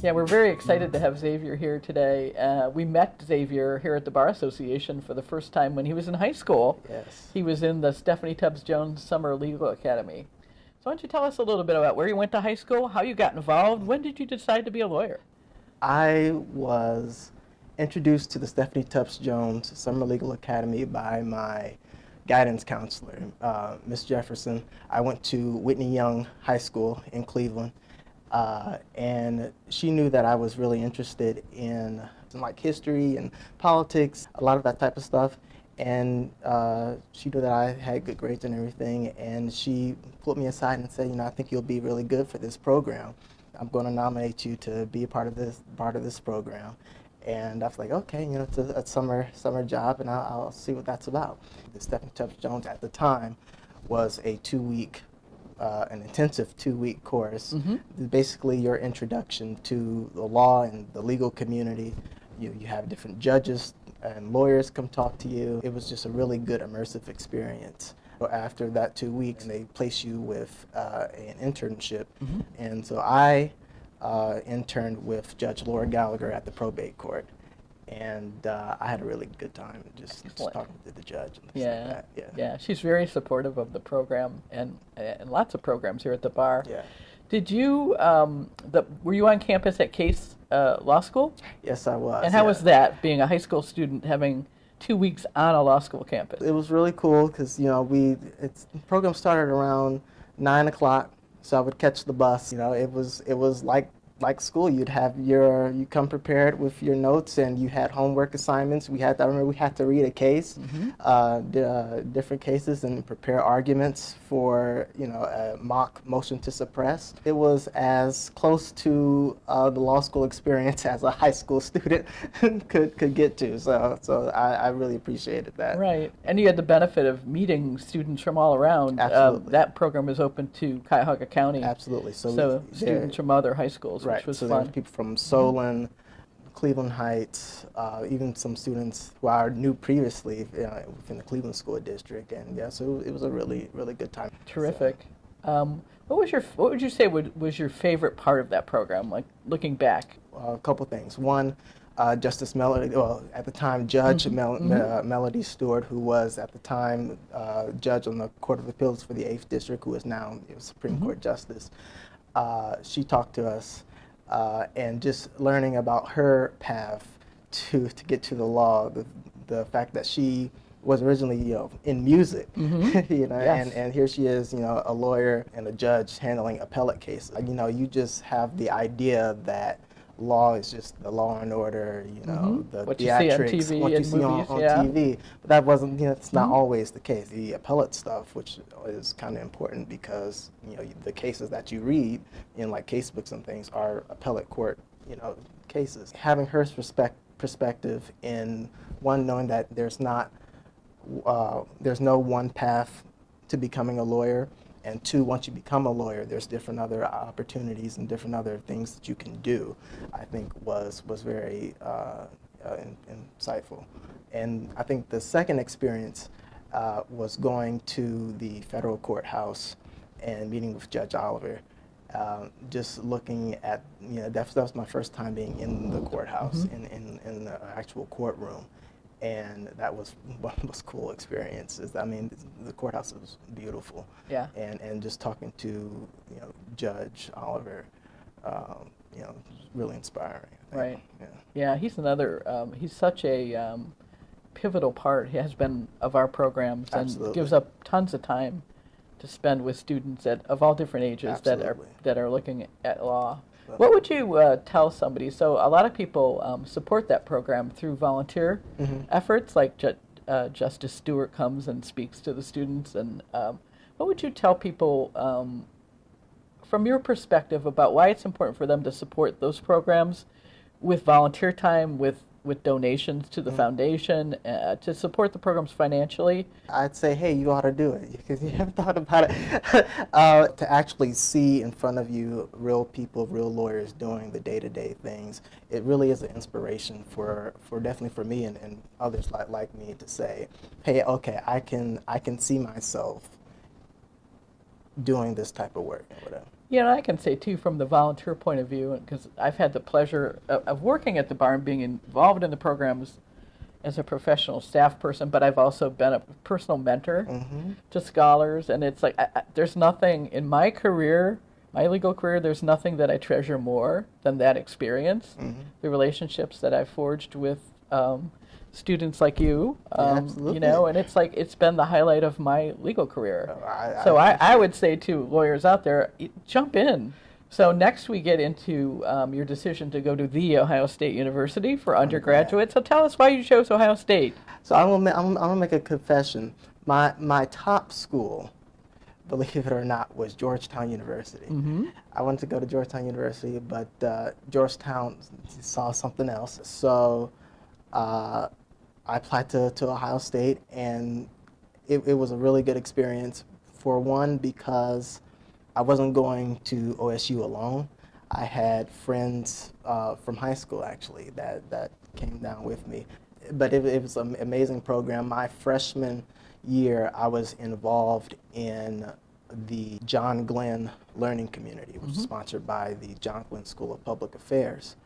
Yeah, we're very excited to have Xavier here today. We met Xavier here at the Bar Association for the first time when he was in high school. Yes. He was in the Stephanie Tubbs Jones Summer Legal Academy. So why don't you tell us a little bit about where you went to high school, how you got involved, when did you decide to be a lawyer? I was introduced to the Stephanie Tubbs Jones Summer Legal Academy by my guidance counselor, Miss Jefferson. I went to Whitney Young High School in Cleveland. And she knew that I was really interested in like history and politics, a lot of that type of stuff. And she knew that I had good grades and everything. And she pulled me aside and said, I think you'll be really good for this program. I'm going to nominate you to be a part of this program. And I was like, okay, it's a summer job, and I'll see what that's about. The Stephanie Tubbs Jones at the time was a 2-week. An intensive 2-week course, basically your introduction to the law and the legal community. You have different judges and lawyers come talk to you. It was just a really good immersive experience. After that 2 weeks, they place you with an internship, and so I interned with Judge Laura Gallagher at the probate court. And I had a really good time just talking to the judge and things like that. Yeah, she's very supportive of the program and lots of programs here at the bar. Yeah. Did you, were you on campus at Case Law School? Yes, I was. And how was that, being a high school student, having 2 weeks on a law school campus? It was really cool because, the program started around 9 o'clock, so I would catch the bus. It was like school. You come prepared with your notes, and you had homework assignments. I remember we had to read a case, different cases, and prepare arguments for, a mock motion to suppress. It was as close to the law school experience as a high school student could get to. So I really appreciated that. Right, and you had the benefit of meeting students from all around. Absolutely. That program is open to Cuyahoga County. Absolutely. So students from other high schools. Right. Which was so fun. there were people from Solon, Cleveland Heights, even some students who I knew previously within the Cleveland School District, and so it was a really, really good time. Terrific. So, what would you say was your favorite part of that program? Like looking back. A couple things. One, Justice Melody. Well, at the time, Judge Melody Stewart, who was at the time judge on the Court of Appeals for the 8th District, who is now Supreme Court Justice. She talked to us. And just learning about her path to get to the law, the fact that she was originally in music, Yes. and here she is, a lawyer and a judge handling appellate cases. You just have the idea that law is just the Law and Order, the what theatrics, you see on TV what you and see movies, on TV. But that wasn't, it's not always the case. The appellate stuff, which is kind of important because, the cases that you read in like casebooks and things are appellate court, cases. Having her perspective in one, knowing that there's no one path to becoming a lawyer. And two, once you become a lawyer, there's different other opportunities and different other things that you can do, I think was very insightful. And I think the second experience was going to the federal courthouse and meeting with Judge Oliver. Just looking at, that was my first time being in the courthouse, in the actual courtroom. And that was one of the most cool experiences. I mean, the courthouse was beautiful. Yeah. And just talking to, Judge Oliver, really inspiring. Right. Yeah, he's another, he's such a pivotal part, he has been, of our programs. Absolutely. And gives up tons of time to spend with students of all different ages that are looking at law. What would you tell somebody? So a lot of people support that program through volunteer efforts, like Justice Stewart comes and speaks to the students. And what would you tell people from your perspective about why it's important for them to support those programs with volunteer time, with donations to the foundation, to support the programs financially? I'd say, hey, you ought to do it, because you haven't thought about it. To actually see in front of you real people, real lawyers doing the day-to-day things, it really is an inspiration for definitely for me and others like me to say, hey, okay, I can see myself doing this type of work or whatever. You know, I can say, too, from the volunteer point of view, because I've had the pleasure of working at the bar and being involved in the programs as a professional staff person, but I've also been a personal mentor to scholars, and it's like there's nothing in my career, my legal career, there's nothing that I treasure more than that experience, the relationships that I've forged with students like you, you know, and it's like it's been the highlight of my legal career. I would say to lawyers out there, jump in. So next we get into your decision to go to The Ohio State University for undergraduate. So tell us why you chose Ohio State. So I'm gonna make a confession. My top school, believe it or not, was Georgetown University. I wanted to go to Georgetown University, but Georgetown saw something else. So I applied to Ohio State, and it was a really good experience. For one, because I wasn't going to OSU alone. I had friends from high school, actually, that came down with me. But it was an amazing program. My freshman year, I was involved in the John Glenn Learning Community, which is sponsored by the John Glenn School of Public Affairs.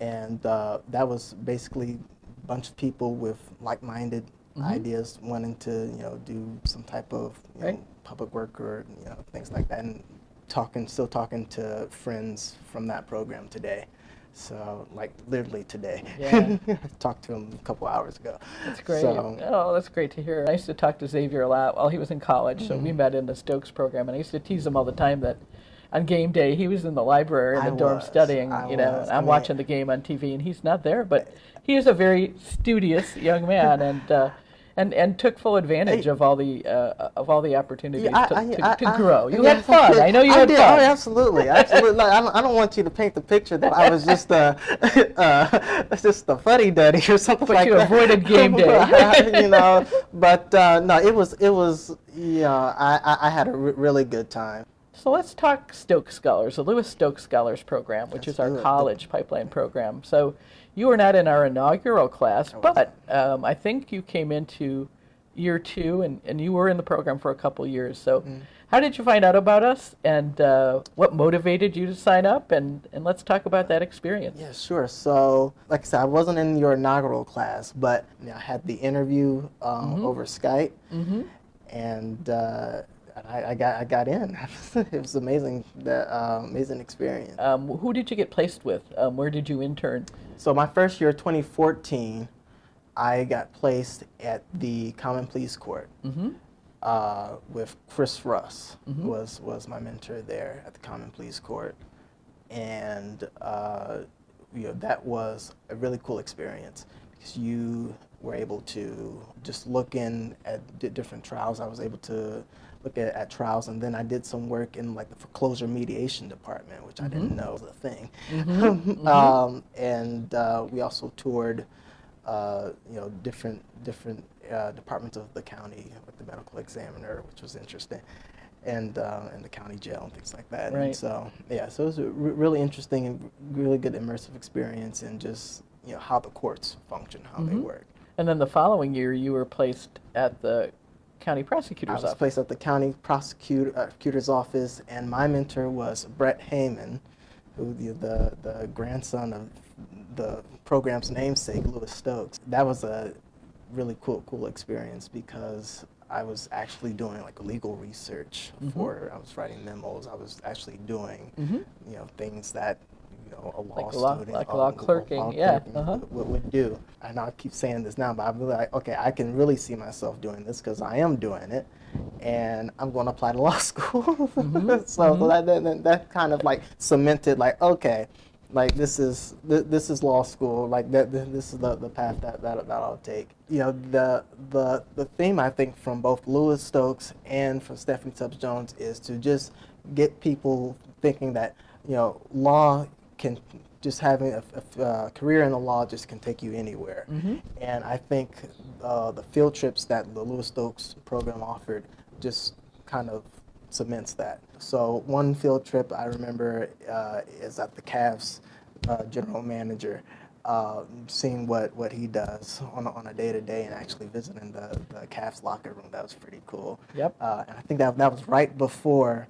And that was basically a bunch of people with like-minded ideas, wanting to, do some type of public work or things like that, and still talking to friends from that program today. So, like, literally today. Yeah. Talked to him a couple hours ago. That's great. So, That's great to hear. I used to talk to Xavier a lot while he was in college, so we met in the Stokes program, and I used to tease him all the time that on game day he was in the library in the dorm studying, and I'm watching the game on TV, and he's not there, but he is a very studious young man, and took full advantage of all the opportunities to grow. You had fun. I know you had fun. Oh, absolutely. Like, I don't want you to paint the picture that I was just a fuddy-duddy or something but like that. But you avoided game day. But no, it was. I had a really good time. So let's talk Stokes Scholars, the Lewis Stokes Scholars Program, which is our college pipeline program. So you were not in our inaugural class, but I think you came into year 2, and you were in the program for a couple years. So how did you find out about us, and what motivated you to sign up? And let's talk about that experience. Yeah, sure. So, like I said, I wasn't in your inaugural class, but I had the interview over Skype, and I got in. It was amazing. Amazing experience. Who did you get placed with? Where did you intern? So my first year, 2014, I got placed at the Common Pleas Court with Chris Russ, who was my mentor there at the Common Pleas Court, and that was a really cool experience because you were able to just look in at different trials. I was able to look at trials, and then I did some work in like the foreclosure mediation department, which I didn't know was a thing. And we also toured, different departments of the county with the medical examiner, which was interesting, and the county jail and things like that. Right. And so so it was a really interesting and really good immersive experience, and just how the courts function, how they work. And then the following year, you were placed at the county prosecutor's office. I was placed at the county prosecutor's office, and my mentor was Brett Heyman, who the grandson of the program's namesake, Lewis Stokes. That was a really cool experience because I was actually doing like legal research I was writing memos. I was actually doing things that a law student, like law clerking, would do. I know I keep saying this now, but I'm really like, okay, I can really see myself doing this because I am doing it, and I'm going to apply to law school. So that kind of like cemented, like, okay, like this is law school, like this is the path that I'll take. The theme I think from both Lewis Stokes and from Stephanie Tubbs Jones is to just get people thinking that law can, just having a career in the law just can take you anywhere. And I think the field trips that the Lewis Stokes program offered just kind of cements that. So one field trip I remember is at the Cavs general manager seeing what he does on a day-to-day and actually visiting the Cavs locker room, that was pretty cool. Yep. And I think that was right before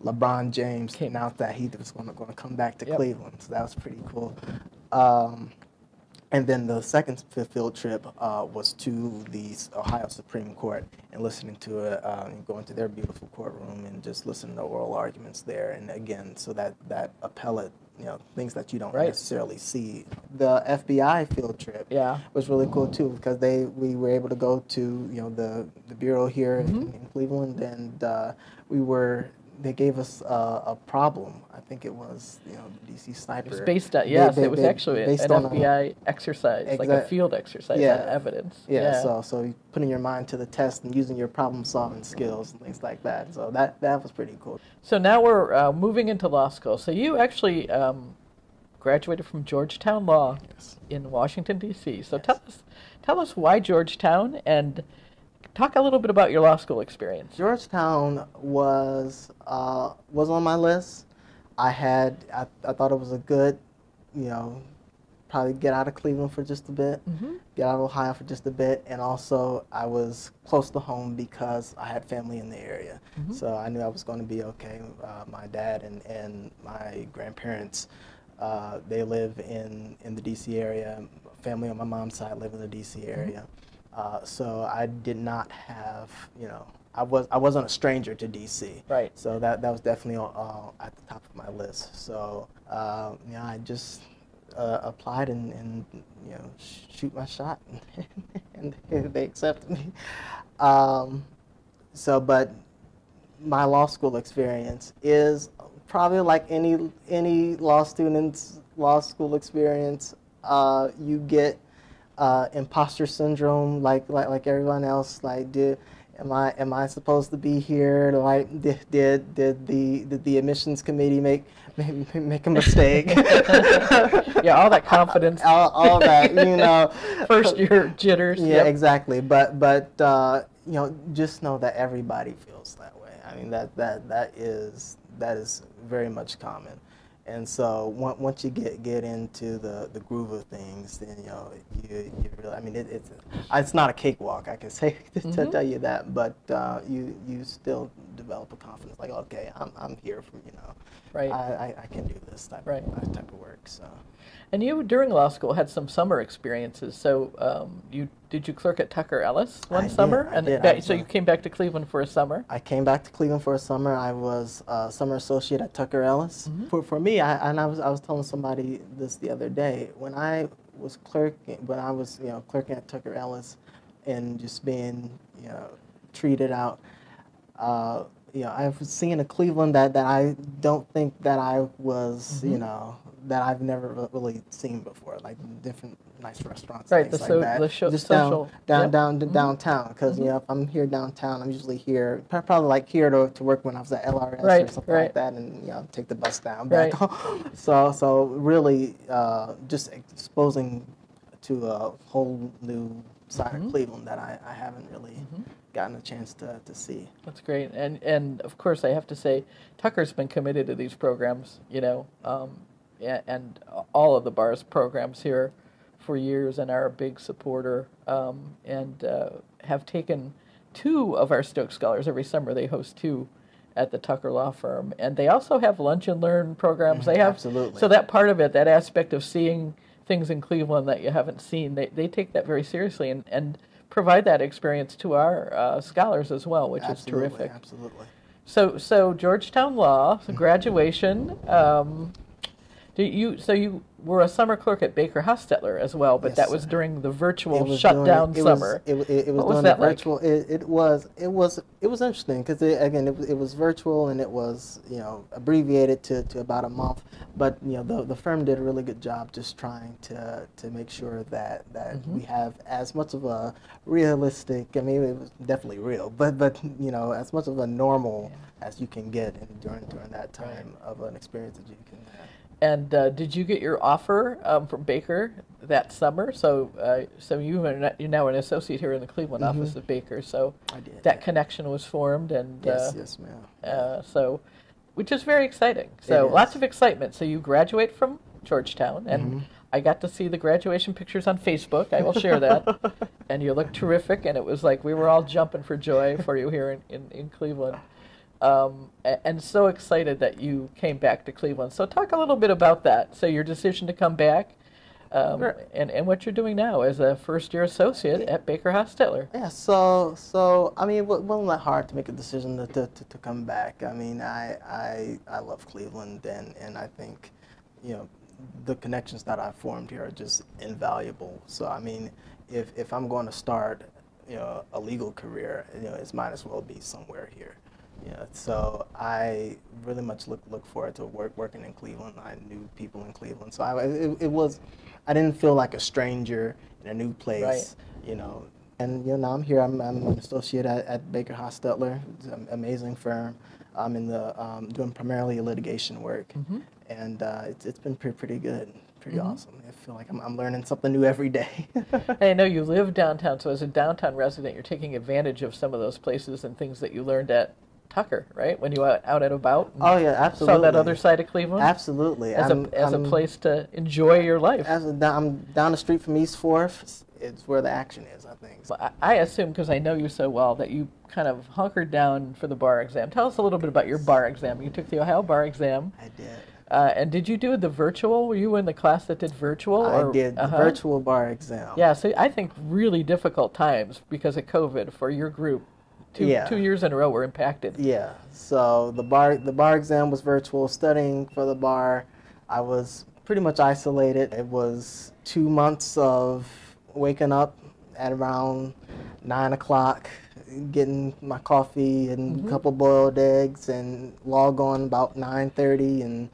LeBron James announced that he was going to come back to Cleveland, so that was pretty cool. And then the second field trip was to the Ohio Supreme Court and listening to it, and going to their beautiful courtroom and just listening to oral arguments there. And again, so that appellate, things that you don't necessarily see. The FBI field trip was really cool too, because we were able to go to the bureau here in Cleveland, and they gave us a problem. I think it was the DC sniper. It was based on it was actually an FBI exercise, like a field exercise on evidence. So you putting your mind to the test and using your problem solving skills and things like that. So that was pretty cool. So now we're moving into law school. So you actually graduated from Georgetown Law in Washington D.C. So tell us why Georgetown, and talk a little bit about your law school experience. Georgetown was on my list. I thought it was a good, probably get out of Cleveland for just a bit, get out of Ohio for just a bit, and also I was close to home because I had family in the area. So I knew I was going to be okay. My dad and my grandparents, they live in the D.C. area. Family on my mom's side live in the D.C. area. So I did not have, I wasn't a stranger to DC. Right. So that was definitely at the top of my list. So I just applied and shoot my shot, and they accepted me. But my law school experience is probably like any law student's law school experience. You get impostor syndrome, like everyone else. Like, am I supposed to be here? Like, did the admissions committee make a mistake? All that confidence, all that, first year jitters. Yeah, exactly. But just know that everybody feels that way. I mean, that is very much common. And so once you get into the groove of things, then you really, I mean, it's not a cakewalk, I can say to tell you that, but you still develop a confidence, like, okay, I'm here for right. I can do this type of work. So. And you, during law school, had some summer experiences. So did you clerk at Tucker Ellis one summer? I did. So you came back to Cleveland for a summer? I came back to Cleveland for a summer. I was a summer associate at Tucker Ellis. For me, I was telling somebody this the other day, when I was clerking at Tucker Ellis and just being treated out. I was seeing a Cleveland that I don't think that I was, that I've never really seen before, like different nice restaurants, and things like that. Just social, downtown, because if I'm here downtown, I'm usually here, probably like here to work when I was at LRS or something like that, and take the bus down back home. So really, just exposing to a whole new side of Cleveland that I haven't really gotten a chance to see. That's great, and of course I have to say, Tucker's been committed to these programs, and all of the bar's programs here for years, and are a big supporter, and have taken 2 of our Stokes Scholars every summer. They host 2 at the Tucker Law Firm, and they also have lunch and learn programs. They have absolutely. So that part of it, that aspect of seeing things in Cleveland that you haven't seen, they take that very seriously and provide that experience to our scholars as well, which is terrific. Absolutely. So Georgetown Law, graduation. You were a summer clerk at Baker Hostetler as well, but that was during the virtual shutdown summer. It was what was during that the virtual. Like? It was interesting because it was virtual, and it was abbreviated to about a month. But the firm did a really good job just trying to make sure that we have as much of a realistic. I mean, it was definitely real, but as much of a normal as you can get during that time of an experience that you can have. And did you get your offer from Baker that summer? So you're now an associate here in the Cleveland office of Baker. So I did. That connection was formed, and yes, ma'am. Which is very exciting. So lots of excitement. So you graduate from Georgetown, and I got to see the graduation pictures on Facebook. I will share that. And you look terrific, and it was like we were all jumping for joy for you here in Cleveland. And so excited that you came back to Cleveland. So talk a little bit about that. So your decision to come back, and what you're doing now as a first-year associate at Baker Hostetler. Yeah, so I mean, it wasn't that hard to make a decision to come back. I mean, I love Cleveland, and I think, you know, the connections that I've formed here are just invaluable. So I mean, if I'm going to start, you know, a legal career, you know, it might as well be somewhere here. Yeah, so I really much look forward to working in Cleveland. I knew people in Cleveland, so I didn't feel like a stranger in a new place, right. You know. And you know, now I'm here. I'm an associate at Baker Hostetler. It's an amazing firm. I'm in the doing primarily litigation work, and it's been pretty good, pretty awesome. I feel like I'm learning something new every day. I know you live downtown, so as a downtown resident, you're taking advantage of some of those places and things that you learned at Tucker, right? When you were out and about. Oh yeah, absolutely. Saw that other side of Cleveland. Absolutely. As a place to enjoy your life. I'm down the street from East Fourth. It's where the action is, I think. Well, I assume, because I know you so well, that you kind of hunkered down for the bar exam. Tell us a little bit about your bar exam. You took the Ohio bar exam. I did. And did you do the virtual? Were you in the class that did virtual? I did the virtual bar exam. Yeah, so I think really difficult times because of COVID for your group. 2 years in a row were impacted. Yeah, so the bar exam was virtual. Studying for the bar, I was pretty much isolated. It was 2 months of waking up at around 9 o'clock, getting my coffee and a couple boiled eggs, and log on about 9:30 and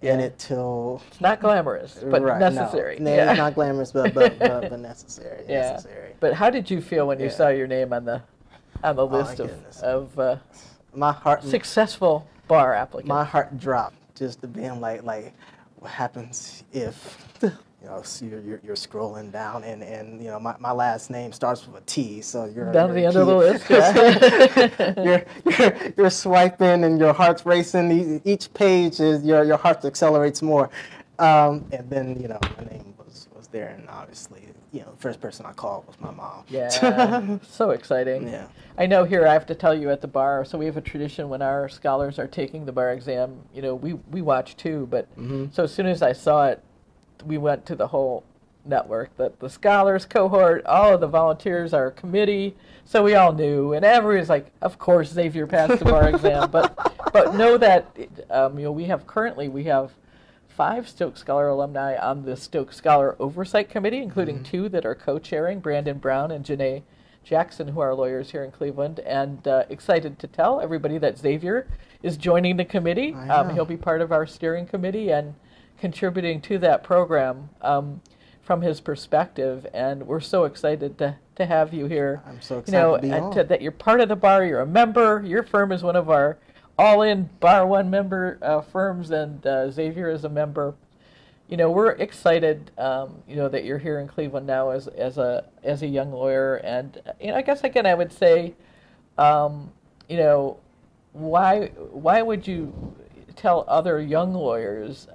in it till... It's not glamorous, but necessary. No, it's not glamorous, but necessary. Yeah. Necessary. But how did you feel when you saw your name on the list of my heart, successful bar applicants? My heart dropped just to being like what happens if... You know, so you're scrolling down, and you know, my last name starts with a T, so you're down to the end of the list. Yeah. you're swiping, and your heart's racing. Each page is your heart accelerates more, and then you know, my name was there, and obviously, you know, the first person I called was my mom. Yeah, so exciting. Yeah, I know. Here, I have to tell you, at the bar, so we have a tradition when our scholars are taking the bar exam. You know, we watch too, but so as soon as I saw it, we went to the whole network, that the scholars cohort, all of the volunteers, our committee, so we all knew, and everybody's like, of course Xavier passed the bar exam, but know that you know, we have 5 Stokes Scholar alumni on the Stokes Scholar Oversight Committee, including 2 that are co-chairing, Brandon Brown and Janae Jackson, who are lawyers here in Cleveland, and excited to tell everybody that Xavier is joining the committee. He'll be part of our steering committee and contributing to that program from his perspective, and we're so excited to have you here. I'm so excited to be on. That you're part of the bar, you're a member. Your firm is one of our all-in Bar One member firms, and Xavier is a member. You know, we're excited, you know, that you're here in Cleveland now as a young lawyer, and you know, I guess again I would say, you know, why would you tell other young lawyers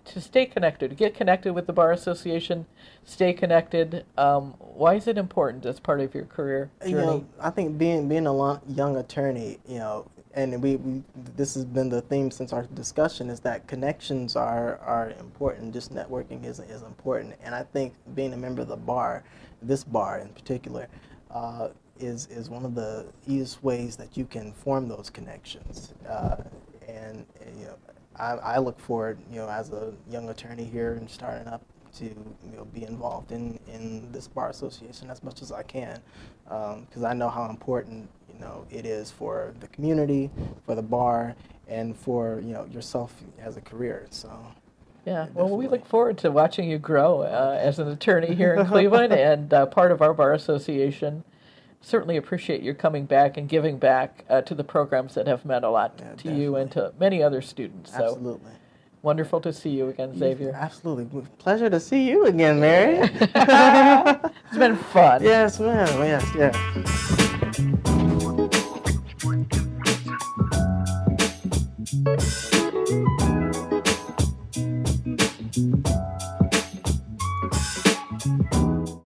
to stay connected, to get connected with the Bar Association, stay connected? Why is it important as part of your career journey? You know, I think being a young attorney, you know, and this has been the theme since our discussion, is that connections are important. Just networking is important, and I think being a member of the bar, this bar in particular, is one of the easiest ways that you can form those connections. And you know, I look forward, you know, as a young attorney here and starting up, to, you know, be involved in this bar association as much as I can, because I know how important, you know, it is for the community, for the bar, and for, you know, yourself as a career. So. Yeah, well, we look forward to watching you grow as an attorney here in Cleveland and part of our bar association. Certainly appreciate your coming back and giving back to the programs that have meant a lot to you and to many other students. So absolutely. Wonderful to see you again, Xavier. Absolutely. Pleasure to see you again, Mary. It's been fun. Yes, ma'am. Yes, yeah.